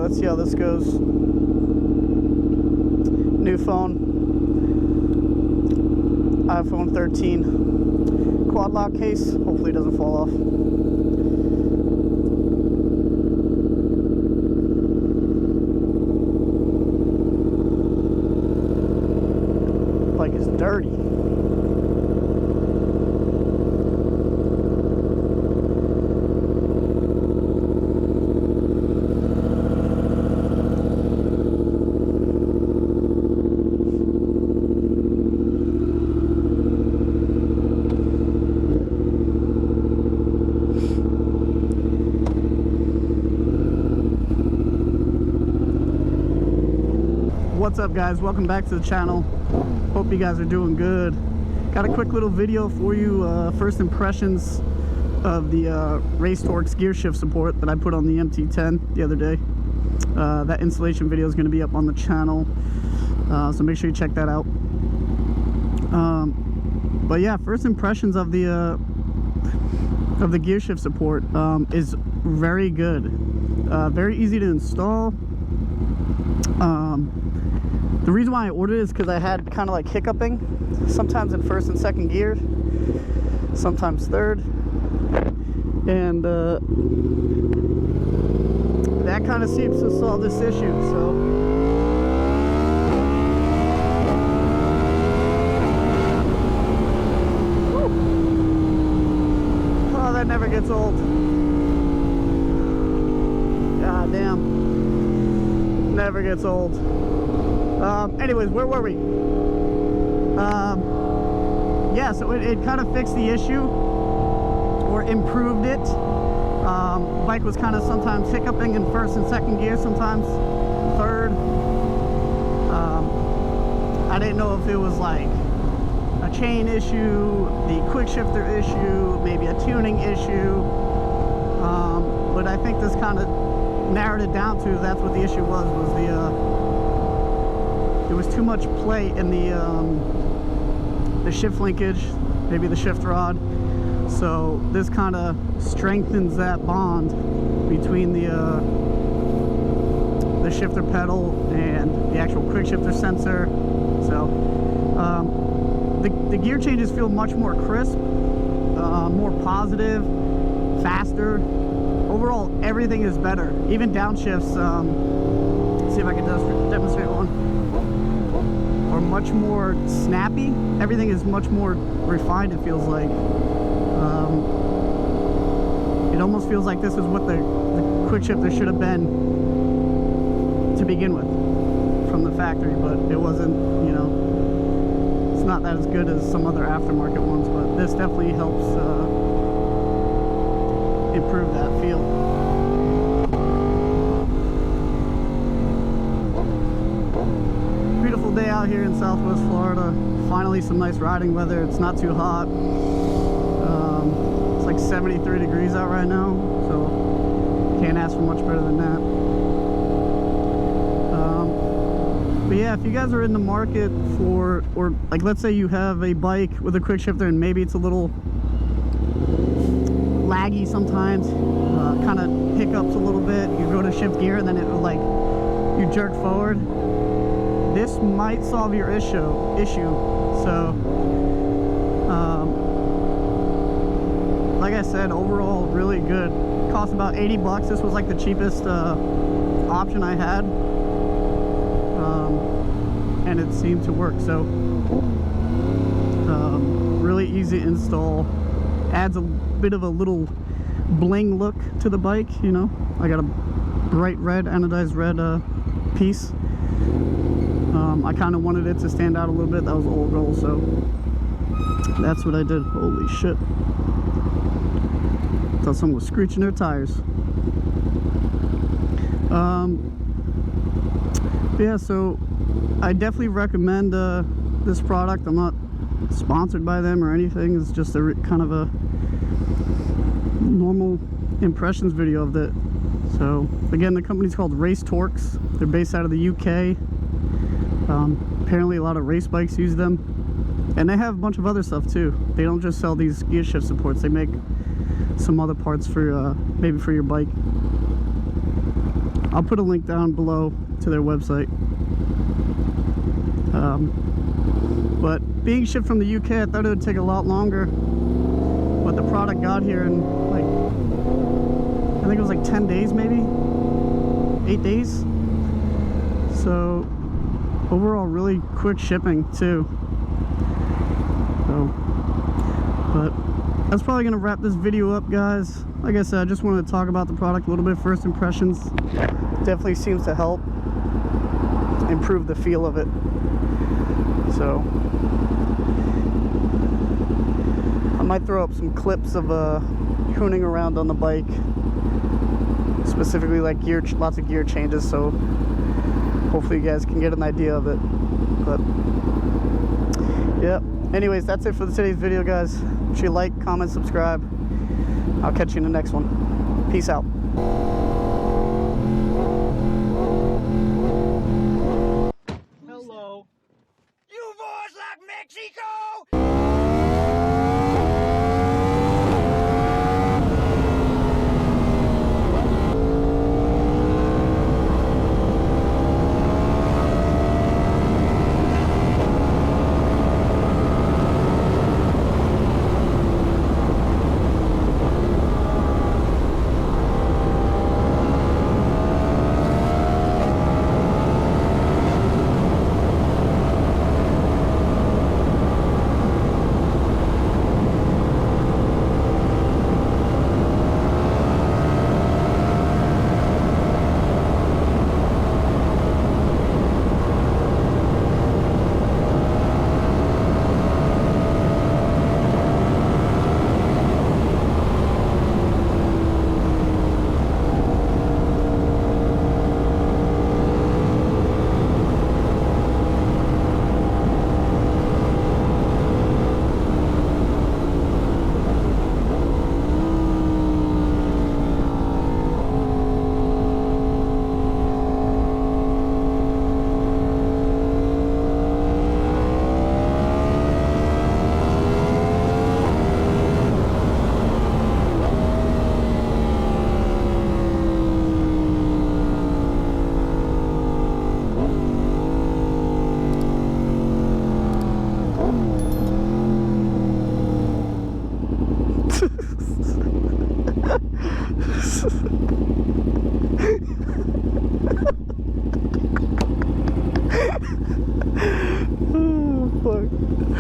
let's see how this goes. New phone, iPhone 13. Quad lock case, hopefully it doesn't fall off. Bike is dirty. What's up, guys? Welcome back to the channel. Hope you guys are doing good. Got a quick little video for you, first impressions of the Racetorx gear shift support that I put on the MT10 the other day. That installation video is going to be up on the channel, so make sure you check that out. But yeah, first impressions of the gear shift support is very good, very easy to install. The reason why I ordered it is because I had kind of like hiccuping, sometimes in first and second gear, sometimes third, and that kind of seems to solve this issue. So oh, that never gets old. God damn, never gets old. Anyways, where were we? Yeah, so it kind of fixed the issue, or improved it. Bike was kind of sometimes hiccuping in first and second gear, sometimes third. I didn't know if it was like a chain issue, the quick shifter issue, maybe a tuning issue. But I think this kind of narrowed it down to that's what the issue was there was too much play in the shift linkage, maybe the shift rod. So this kind of strengthens that bond between the shifter pedal and the actual quick shifter sensor. So the gear changes feel much more crisp, more positive, faster. Overall, everything is better. Even downshifts, see if I can demonstrate one, are much more snappy. Everything is much more refined, it feels like. It almost feels like this is what the quick shifter should have been to begin with from the factory, but it wasn't, you know, it's not that as good as some other aftermarket ones, but this definitely helps improve that feel. Beautiful day out here in Southwest Florida. Finally some nice riding weather. It's not too hot. It's like 73 degrees out right now, so can't ask for much better than that. But yeah, if you guys are in the market for, or like let's say you have a bike with a quick shifter and maybe it's a little laggy sometimes, kind of hiccups a little bit, you go to shift gear and then it will, like, you jerk forward, this might solve your issue. So like I said, overall really good. Cost about 80 bucks. This was like the cheapest option I had, and it seemed to work. So really easy install, adds a bit of a little bling look to the bike, you know. I got a bright red, anodized red piece. I kind of wanted it to stand out a little bit. That was the old goal, so that's what I did. Holy shit, thought someone was screeching their tires. Yeah, so I definitely recommend this product. I'm not sponsored by them or anything. It's just a kind of a normal impressions video of it. So again, the company's called Racetorx. They're based out of the UK. Apparently a lot of race bikes use them, and they have a bunch of other stuff too. They don't just sell these gear shift supports, they make some other parts for maybe for your bike. I'll put a link down below to their website. But being shipped from the UK, I thought it would take a lot longer, but the product got here in like, I think it was like 10 days, maybe 8 days. So overall really quick shipping too. So, but that's probably gonna wrap this video up, guys. Like I said, I just wanted to talk about the product a little bit. First impressions definitely seems to help improve the feel of it. So I might throw up some clips of hooning around on the bike, specifically like lots of gear changes, so hopefully you guys can get an idea of it. But yeah, anyways, that's it for today's video, guys. Make sure you like, comment, subscribe. I'll catch you in the next one. Peace out. Hello. You boys like Mexico?